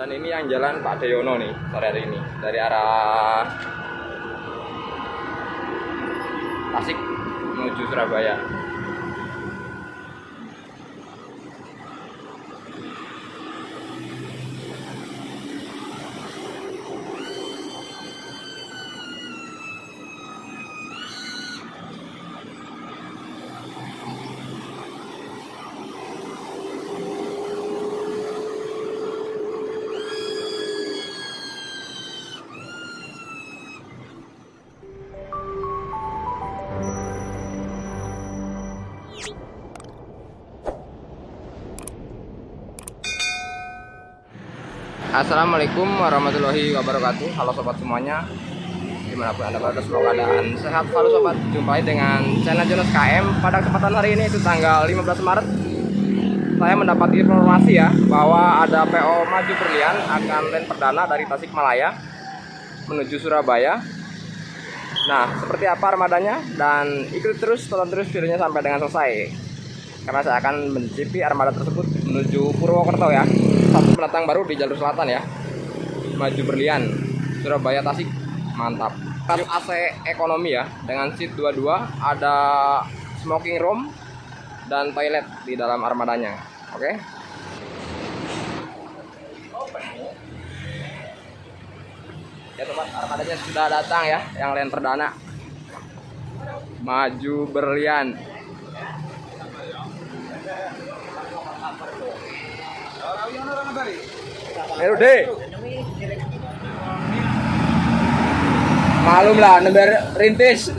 Dan ini yang jalan Pak Deyono nih sore hari ini dari arah Tasik menuju Surabaya. Assalamualaikum warahmatullahi wabarakatuh. Halo sobat semuanya, dimanapun anda berada, semoga keadaan sehat selalu sobat. Jumpai dengan channel Jonas KM. Pada kesempatan hari ini itu tanggal 15 Maret, saya mendapat informasi ya bahwa ada PO Maju Berlian akan land perdana dari Tasikmalaya menuju Surabaya. Nah, seperti apa armadanya? Dan ikuti terus, tonton terus videonya sampai dengan selesai, karena saya akan mencicipi armada tersebut menuju Purwokerto ya. Satu pendatang baru di jalur selatan ya, Maju Berlian Surabaya Tasik, mantap. AC ekonomi ya, dengan seat 22, ada smoking room dan toilet di dalam armadanya. Oke. Ya sobat, armadanya sudah datang ya, yang land perdana Maju Berlian. Deh, malum lah, nember rintis.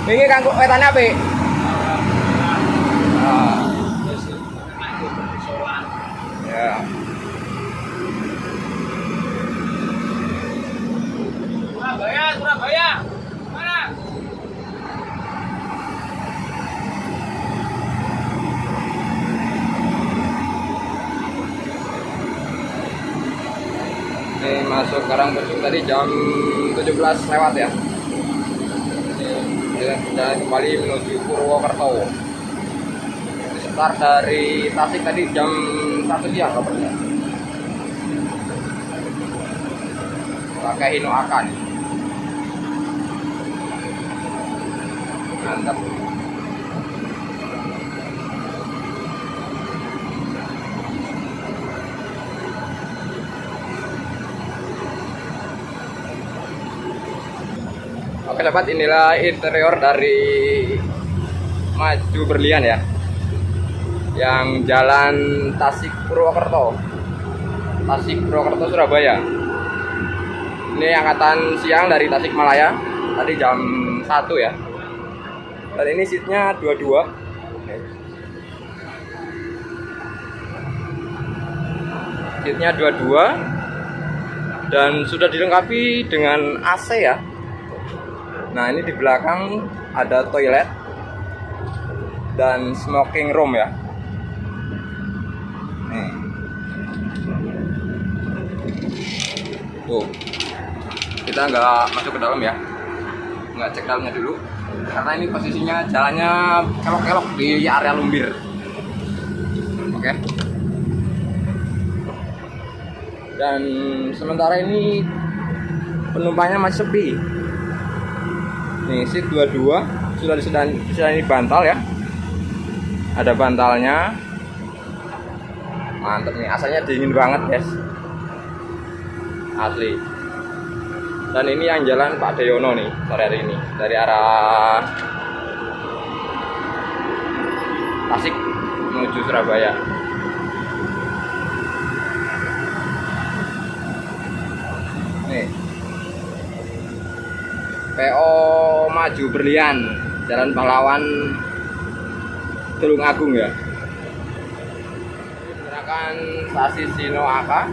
Ini kanggo wetane apa? Ya. Surabaya. Mana? Ini masuk Karangbesuk tadi jam 17 lewat ya. Dan kembali menuju Purwokerto. Start dari Tasik tadi jam 1 siang kabarnya. Pakai Hino Akan. Mantap. Oke sobat, inilah interior dari Maju Berlian ya, yang jalan Tasik Purwokerto Surabaya. Ini angkatan siang dari Tasikmalaya, tadi jam 1 ya. Dan ini seatnya 22. Seatnya 22 dan sudah dilengkapi dengan AC ya. Nah, ini di belakang ada toilet dan smoking room ya. Nih. Tuh. Kita nggak masuk ke dalam ya. Nggak cek dalamnya dulu. Karena ini posisinya jalannya kelok-kelok di area Lumbir. Oke. Dan sementara ini penumpangnya masih sepi. Nih, seat 22 sudah disediakan bantal ya. Ada bantalnya. Mantap nih, asalnya dingin banget, guys. Asli. Dan ini yang jalan Pak Deyono nih sore hari ini dari arah Tasik menuju Surabaya. Nih. PO Maju Berlian, Jalan Pahlawan Tulung Agung ya. Menggunakan sasis Hino AK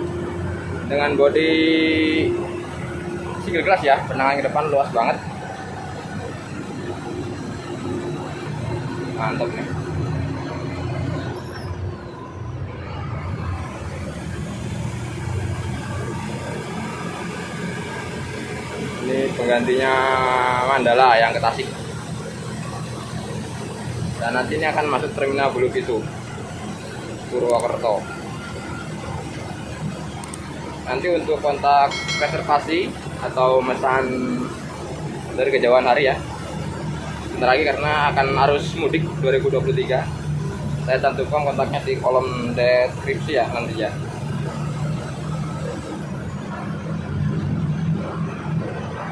dengan bodi single glass ya, penangan ke depan luas banget. Mantap nih. Ini penggantinya Mandala yang ke Tasik. Dan nanti ini akan masuk terminal Bulupitu, Purwokerto. Nanti untuk kontak reservasi atau mesan dari kejauhan hari ya. Bentar lagi karena akan arus mudik 2023. Saya cantumkan kontaknya di kolom deskripsi ya nanti ya.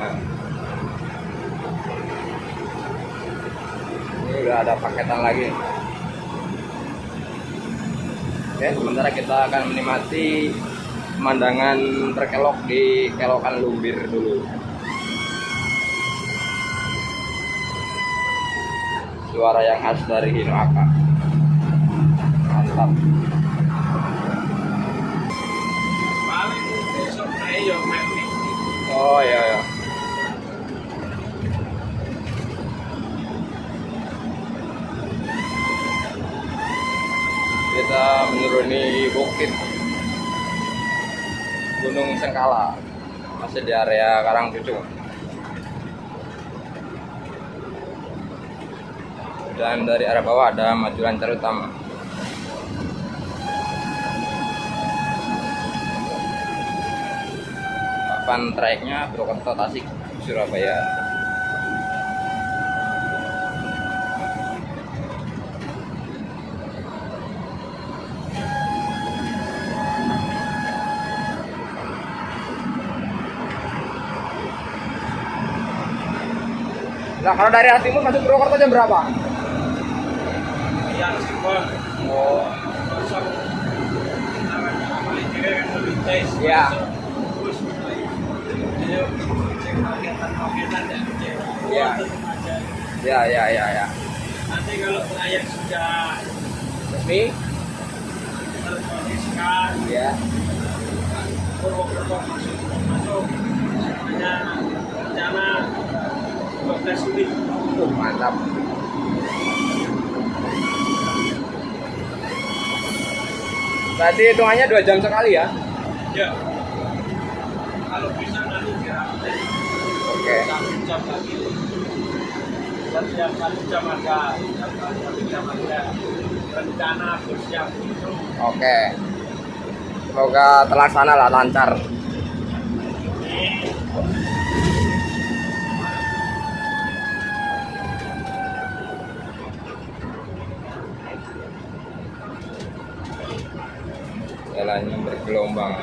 Nah, ini udah ada paketan lagi. Oke, sementara kita akan menikmati pemandangan terkelok di kelokan Lumbir dulu. Suara yang khas dari Hinoaka. Mantap. Oh iya ya. Kita menuruni bukit Gunung Sengkala, masih di area Karangcucung. Dan dari arah bawah ada maju lancar utama. Papan tracknya Purwokerto, Tasik, Surabaya. Nah, kalau dari arah timur masuk Purwokerto jam berapa? Yang simpel. Oh, Kosong. Paling kiri kan lebih tes. iya. Terus. Ayo, cek paketan ya. Iya. Ya. Nanti kalau trayek sudah Resmi? terkondisikan, Ya. Purwokerto masuk. Semuanya rencana 12 Juli. Mantap. Berarti hitungannya 2 jam sekali ya? Ya. Kalau bisa nanti dirapel. Oke. 1 jam lagi. Dan tiap 1 jam ada, tiap 1 jam ada rencana bersiap itu. Oke. Semoga terlaksana lah, lancar. Jalannya bergelombang.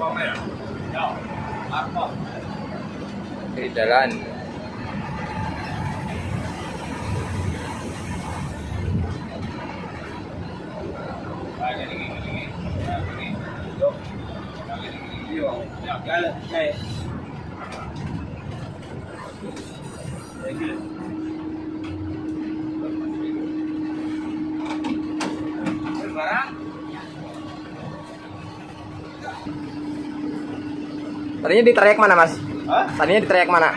ya? Ya, apa? Di jalan. Tadinya di trayek mana, Mas? Hah? Tadinya di trayek mana?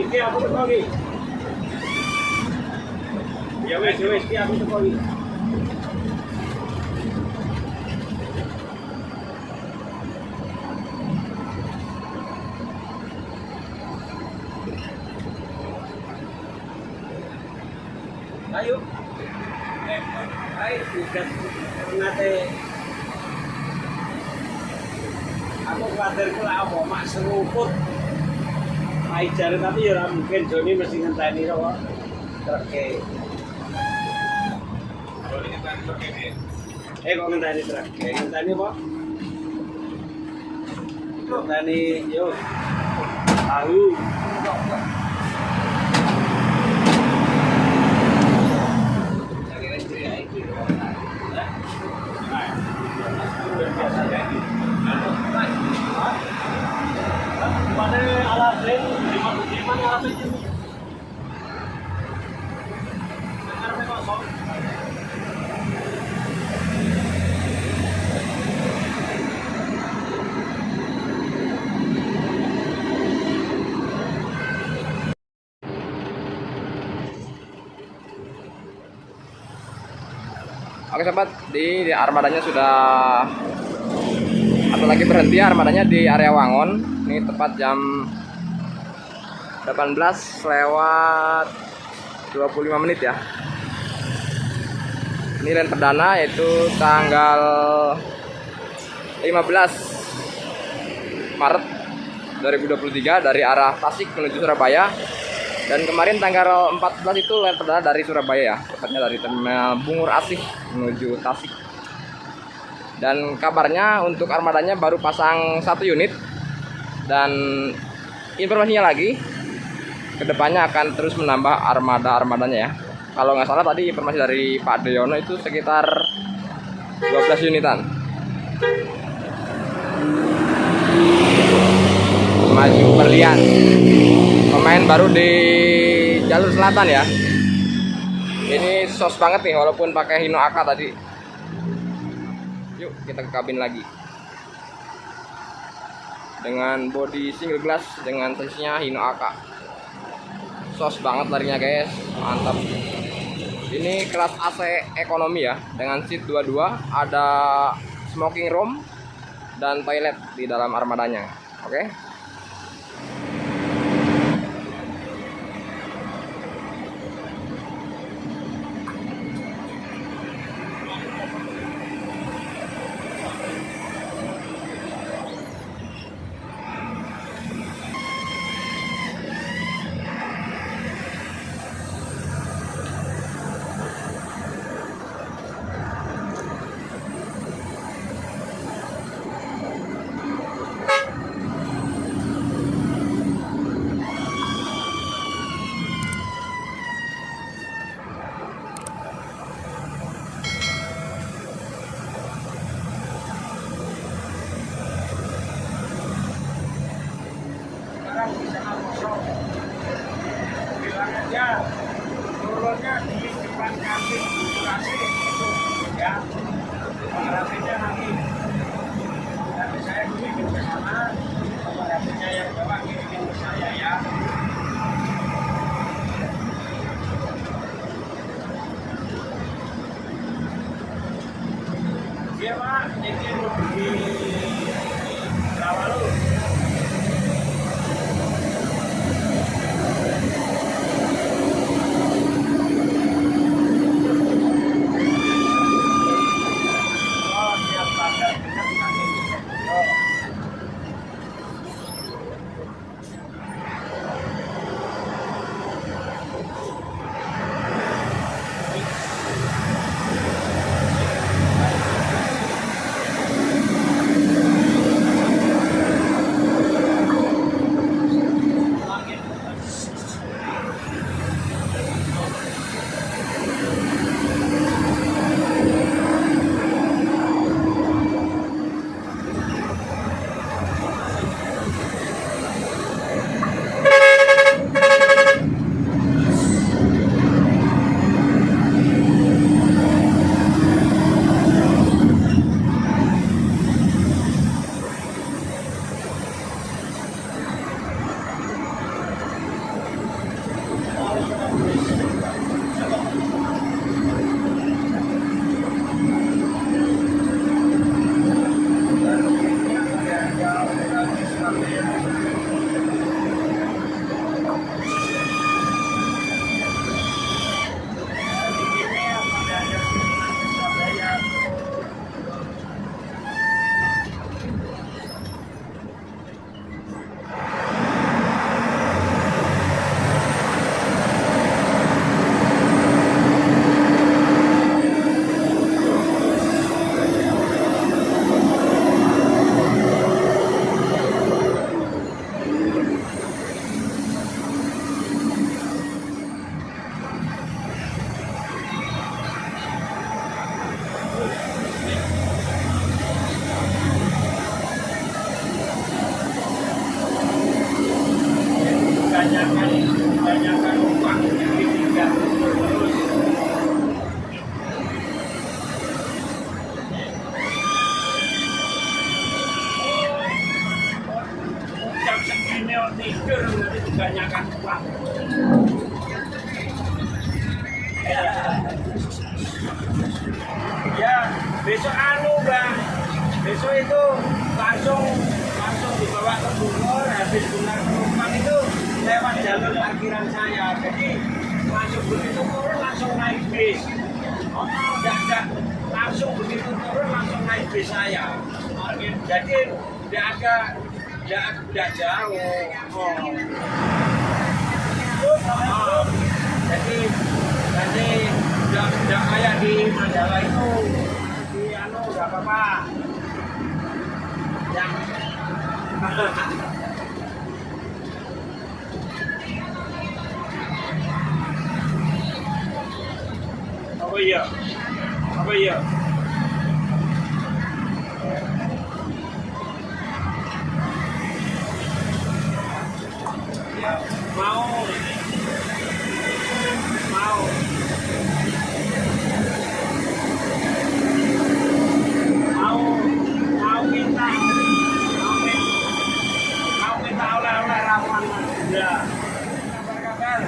Ini aku teko iki. Ya wis, iki aku teko iki. Ayo. Ayo, udah nate. Aku khawatir kok apa mak seruput. Jare tapi ya ora mungkin Joni mesti ngenteni kok. Treke. Joni ngenteni treke piye? Kok ngenteni treke? Ngenteni apa? Ngenteni yo. Tahu. Mana alat lain? Di mana alat lain? Karena kosong. Oke sobat, di armadanya sudah atau lagi berhenti armadanya di area Wangon. Ini tepat jam 18 lewat 25 menit ya. Ini rem perdana yaitu tanggal 15 Maret 2023 dari arah Tasik menuju Surabaya. Dan kemarin tanggal 14 itu rem perdana dari Surabaya ya, tepatnya dari Terminal Bungur Asih menuju Tasik. Dan kabarnya untuk armadanya baru pasang 1 unit. Dan informasinya lagi, kedepannya akan terus menambah armadanya ya. Kalau nggak salah tadi informasi dari Pak Deyono itu sekitar 12 unitan. Maju Berlian, pemain baru di jalur selatan ya. Ini sos banget nih walaupun pakai Hino AK tadi. Yuk kita ke kabin lagi. Dengan body single glass dengan sisinya Hino AK. Sos banget larinya guys, mantap. Ini kelas AC ekonomi ya, dengan seat 22, ada smoking room dan toilet di dalam armadanya. Oke. bilang aja turunnya di depan kantin kurasi ya, rapinya nanti saya kirim ke sana, rapinya yang bawa kirim ke saya ya. Iya Pak, ini mau di Rawalu. Oh, siap Pak. Kebanyakan uang yang ditinggal terus. Jam segini tidur nanti kebanyakan uang. Ya, besok Mbak. Besok itu langsung dibawa ke Bogor, habis benar penumpang itu lewat jalur parkiran saya. Jadi langsung begitu turun langsung naik bis. Oh, enggak. Langsung begitu turun langsung naik bis saya. Jadi tidak jauh. Jadi nanti tidak kayak di Mandala itu. Di enggak apa-apa. Yang apa iya? Ya, mau minta oleh-oleh ramuan ya. Kabar-kabar.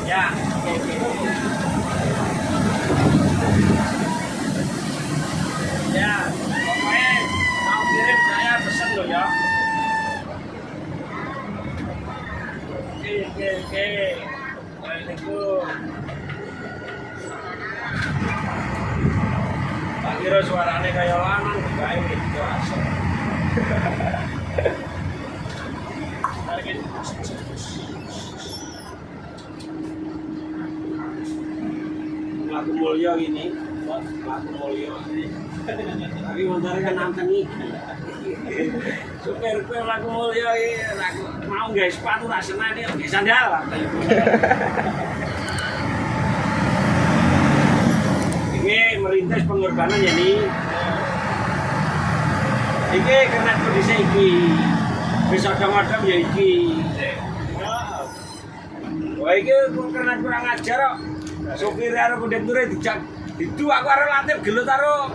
Ya, oke. Ya, pokoknya mau kirim saya pesen loh ya. Oke. Waalaikumsalam. Tak kira suaranya kayak lanang, baik itu asal. Laku Mulyo ini, Laku Mulyo ini. Tapi motornya kan nanteng supir Laku Mulyo ini, mau nggak sepatu tak senang ini, nggak sandal. Ini merintis pengorbanan ya nih. Ini kena kondisi ini. Bisa kadang-kadang ya iki. Wah iki karena kurang ajar kok. Sopir karo kondekture dijak itu aku karo latih gelut karo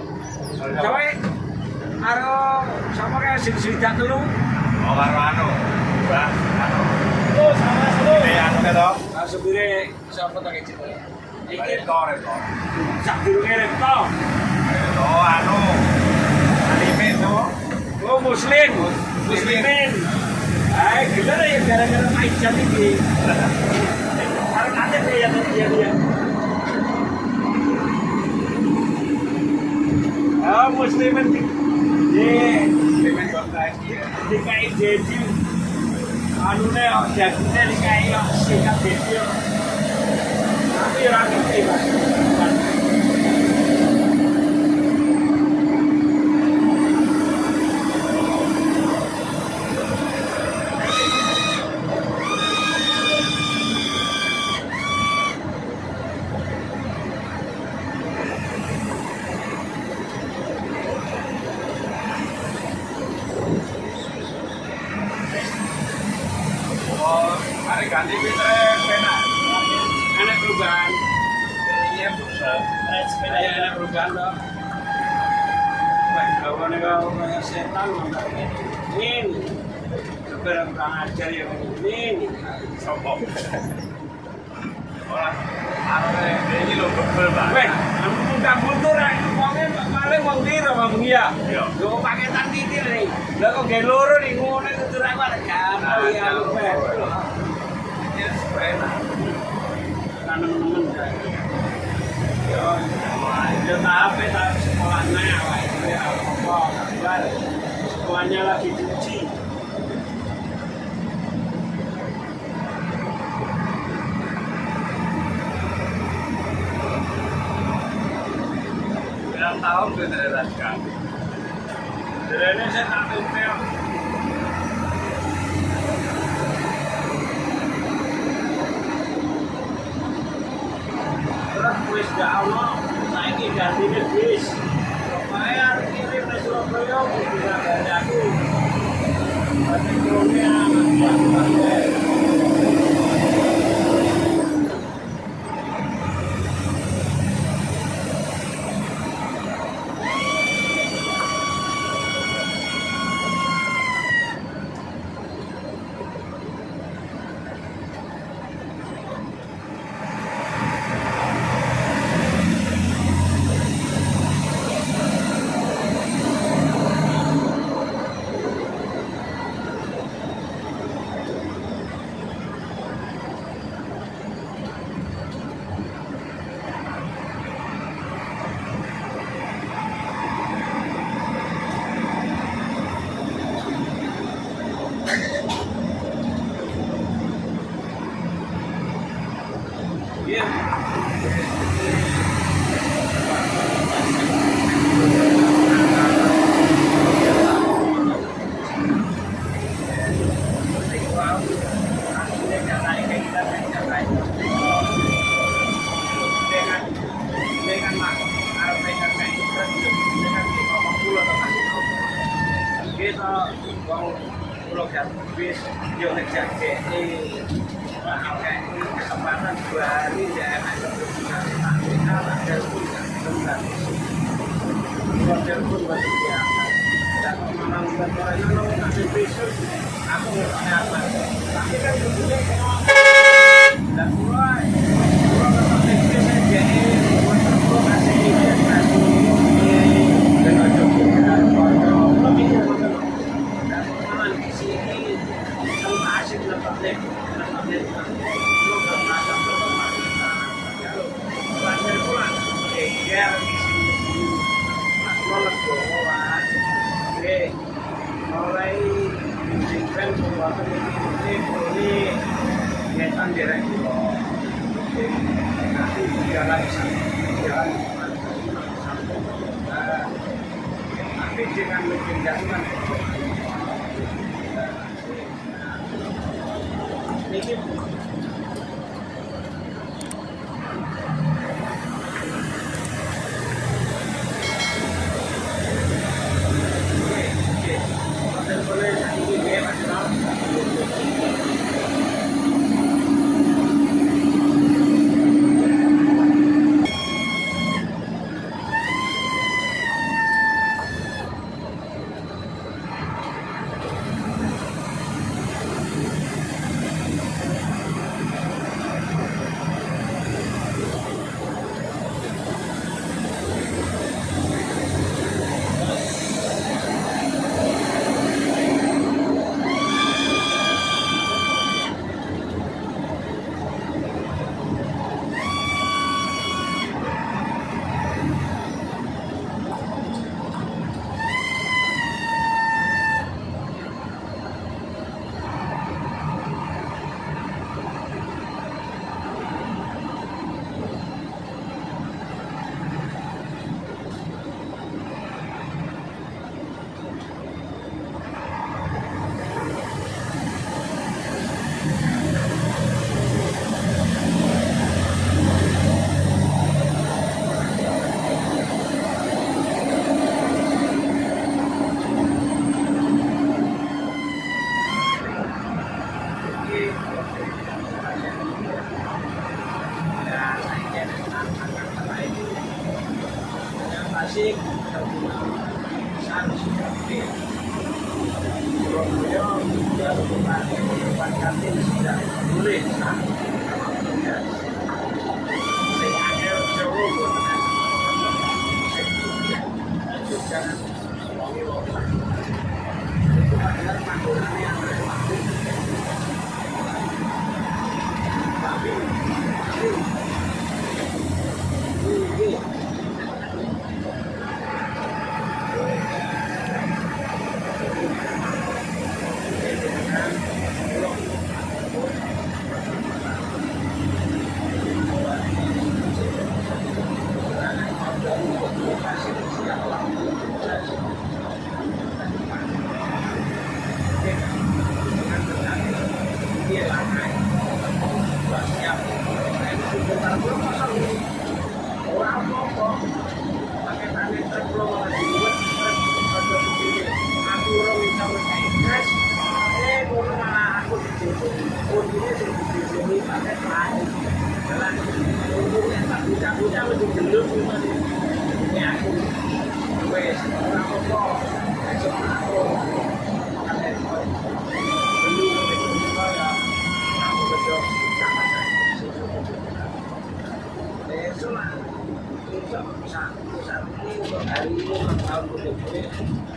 sampe karo sapa kae sing swidak telu. Oh karo anu. Mbak, anu. Lu sama lu. Anu ke to? Sopire sapa tak iki? Iki Rektor. sak durunge rekto. Oh anu. Alime to. Oh muslimin. Ay, gelar ya gara-gara Pak Ijan ini. Karo latih ya dia. Ah, muslimin dikai jadi anune jagune dikai sikat jadi tapi ora ngerti Mas. Oh, hari ganti fitre penak. Anak perubahan. Iya, betul. Sepeda ya anak perubahan toh. Wah, kawan kau kayak setan enggak ini. Sebenarnya kurang ajar ya ini. Sopo. Ora, arep iki lho bebel Weh, banget. kamu mudah mundur rek. Wonge paling wong piro Bang iya. Iya. Yo paketan titil nih. Lah kok ge loro nih ngono tutur aku ada gampang ya lu weh. Iya, penak. Temen-temen yo yo tapi tak sekolahnya awak itu ya apa kabar. Sekolahnya lagi cuci. Berapa tahun fitre raskan? Derene saya tak tempel. Terus wis gak ono saiki gantine bis. Bayar kirim ke Surabaya bisa dari aku. Tapi krone bis yo ngejak kesempatan 2 hari ya enak ada model pun masih biasa dan memang betul-betul masih besok aku ngerti apa tapi kan kemudian dan mulai tetap ekstrim saja untuk kasih edukasi dan untuk lebih dan memang di sini kalau asik lebih lu bermasa banyak pula ya di sini lolos doang oke mulai simpan sesuatu ini ngetan direk nanti jalan tapi dengan lebih jatuhkan ini ini harus seperti Surabaya dia bukan kantin sudah boleh saya akhir jauh jangan itu adalah panggungan yang berlaku tapi ini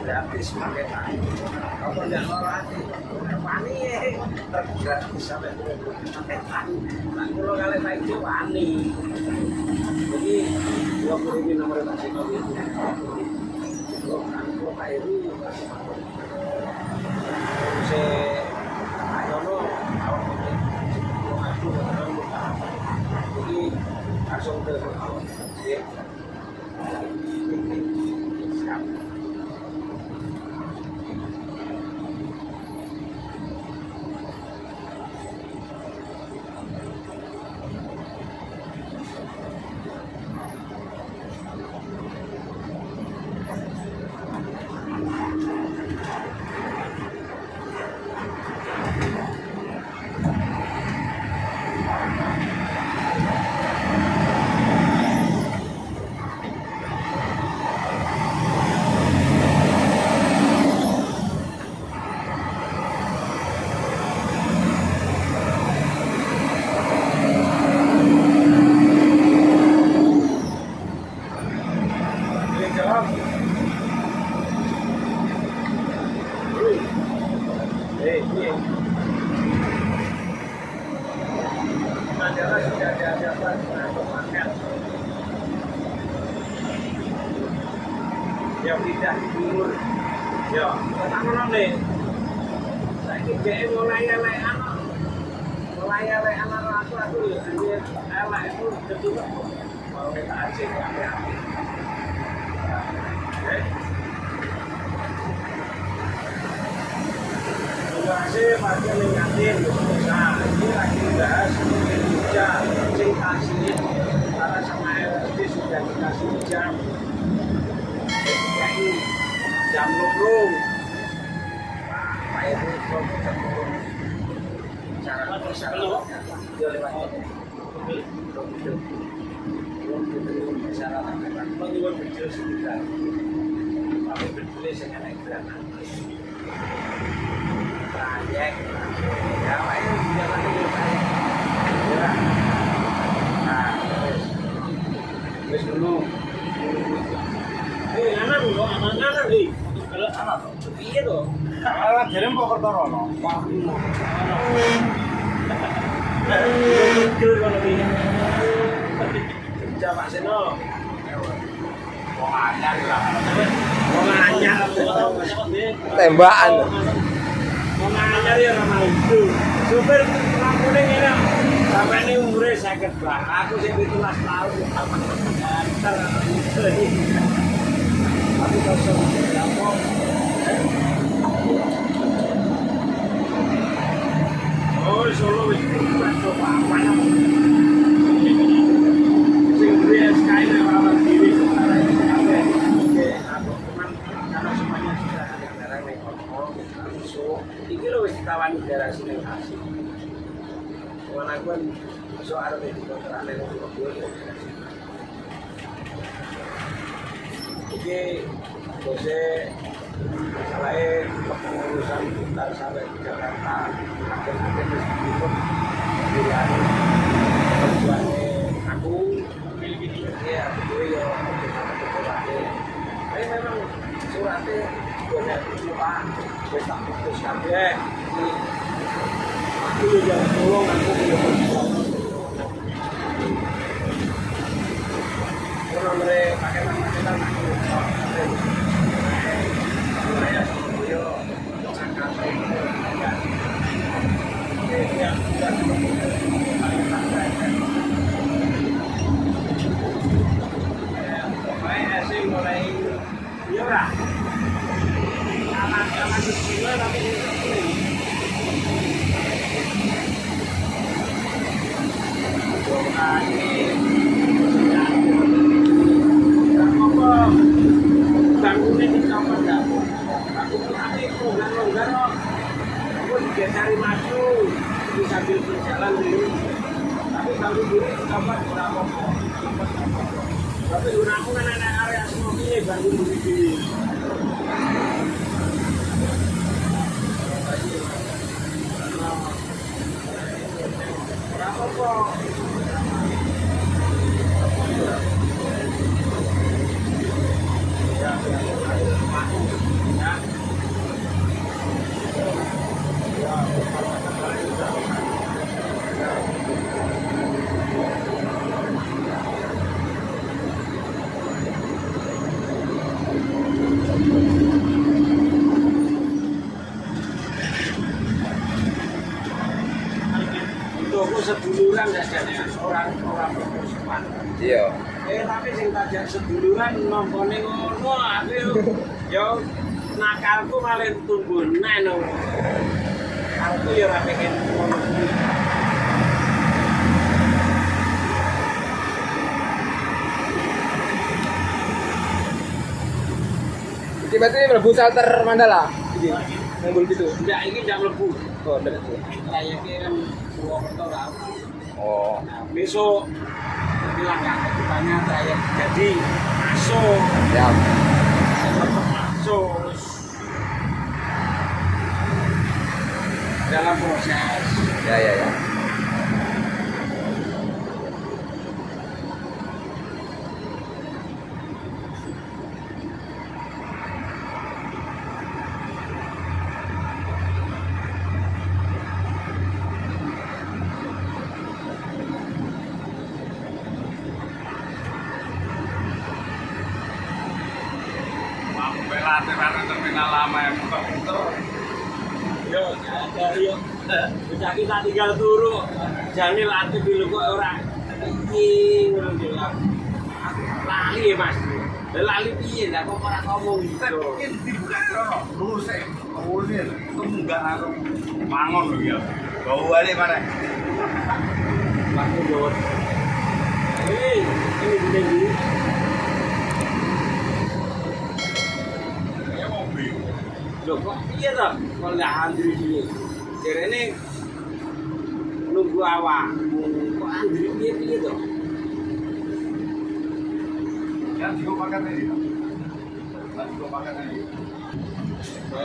gratis pakai tani. Kalau tidak lorati, pani gratis sampai pakai tani. Nah, kalau kalian naik itu pani. Jadi 20.000 nomor masih kau itu. Kalau kayak itu, saya ayono awak itu, jadi langsung ke awak. Yang tidak timur, ya, tangan nih. Saya kira mulai anak aku ya, ini elak itu kedua mau kita aceh hati-hati. Terima kasih Pak Mengatin. Nah, ini lagi bahas jam sing kasih karena sama LSD sudah dikasih jam. Jam lubrung. Pak itu cara dia lewat itu kecil sudah tapi betul saya naik berapa proyek ya Pak itu jangan ya nah wis dulu anak dulu anak nih kalau anak iya tuh anak jadi mau kertoro no betul kalau ini coba seno wong anyar lah wong anyar tembakan wong anyar ya ramah itu supir lampune ngene sampai ini umurnya 50 lah aku sih 17 tahun aku kosong oh Solo wis berapa apa sing duwe SKI ora diri oke aku teman karena semuanya sudah ada barang ning kono so iki lho wis ditawani daerah sini kasih wana aku iso arep di kontrakan ning Surabaya iki bose selain kepengurusan putar sampai ke Jakarta akhir-akhir meskipun pilihan tujuannya aku ya aku ya tapi memang suratnya banyak lupa wis tak putus kabeh aku juga tolong aku belum kalau mereka pakai nama kita mulai ya ora anak-anak kecil tapi bangunnya di kamar dapur aku nanti longgar aku digesari maju di sambil berjalan dulu tapi bangun dulu di kamar berapa tapi aku kan anak area semua ini bangun dulu berapa kok aku seduluran jadinya orang bermusuhan. Iya. Tapi sing tajak seduluran nompone ngono aku yo nakalku malah tumbuh neno. Aku yo ora pengen ngono. Tiba-tiba mlebu shelter Mandala. Iki. Ngumpul gitu. Enggak, ini enggak mlebu. Oh, ndak itu. Kayaknya kan Purwokerto lah. Oh. Nah, besok bilang katanya trayek jadi masuk. Siap. Masuk. Dalam proses. Ya. Terminal lama yang muter-muter. Yo, bisa kita tinggal turu. Jangan latih dulu kok orang. Ini lali ya mas. Lali piye? Nggak kok orang ngomong gitu. Lurus sih, ngulin. Itu enggak aku bangun loh ya. Bau balik mana? Langsung jawab. Ini begini. Loh kok iya toh? Kalau nggak antri sini. Jadi ini nunggu awak. Kok antri piye toh? Yang juga pakai tadi. Yang juga pakai tadi.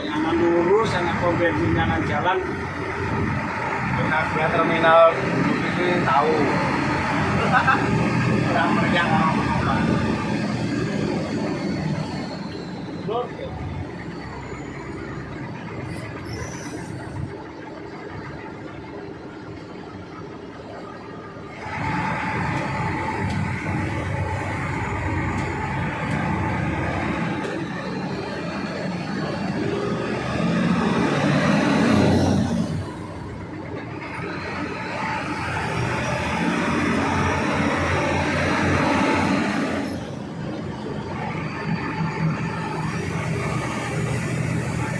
Aman lurus, anak pom bensin kanan jalan. Benar terminal itu tahu. Orang meriang orang. Loh.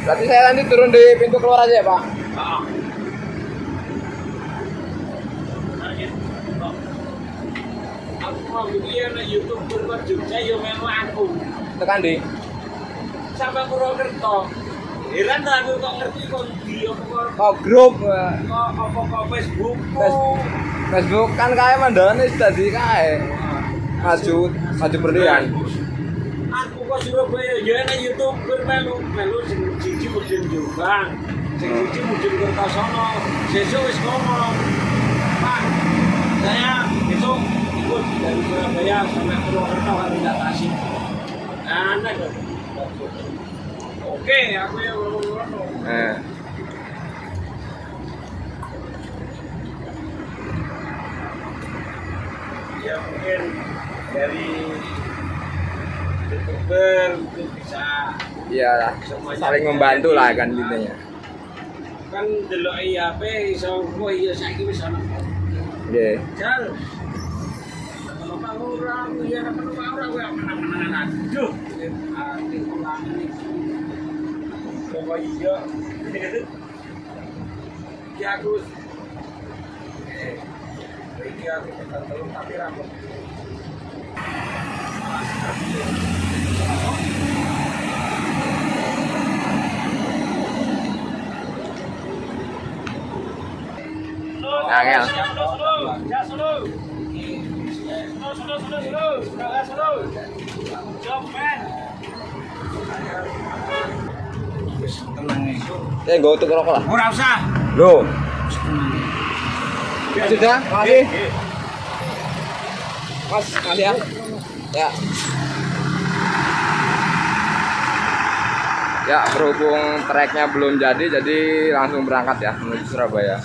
Berarti saya nanti turun di pintu keluar aja ya, Pak? Aku mau bikin YouTube Purwokerto Jogja yo melu aku. Tekan di. Sampai Purwokerto. Heran tak aku kok ngerti kok di apa Oh, grup. kok Facebook. Facebook kan kayak Mandala nih sudah di kae. Maju berlian. Aku kok Surabaya ya nek YouTuber melu siji mudun Jombang, sing siji mudun Kertosono. Sesuk wis ngomong, Pak, saya besok ikut dari Surabaya sampai Purwokerto harus datasi. Aneh kok. Oke, aku yang ngomong. Ya mungkin dari youtuber itu bisa Iya, saling membantu lah kan intinya. kan delok IAP iso oh iya saiki wis ana. Nggih. Jal. Kalau Pak orang ya kalau Pak orang kowe menang-menangan. Aduh, ati ulang iki. Kok iya gitu. Ya aku iki aku terus tapi rambut. Angel. Gue tuh rokok lah. Ora usah. Loh. Sudah, makasih. Mas, makasih ya. Ya. Ya, berhubung treknya belum jadi langsung berangkat ya menuju Surabaya.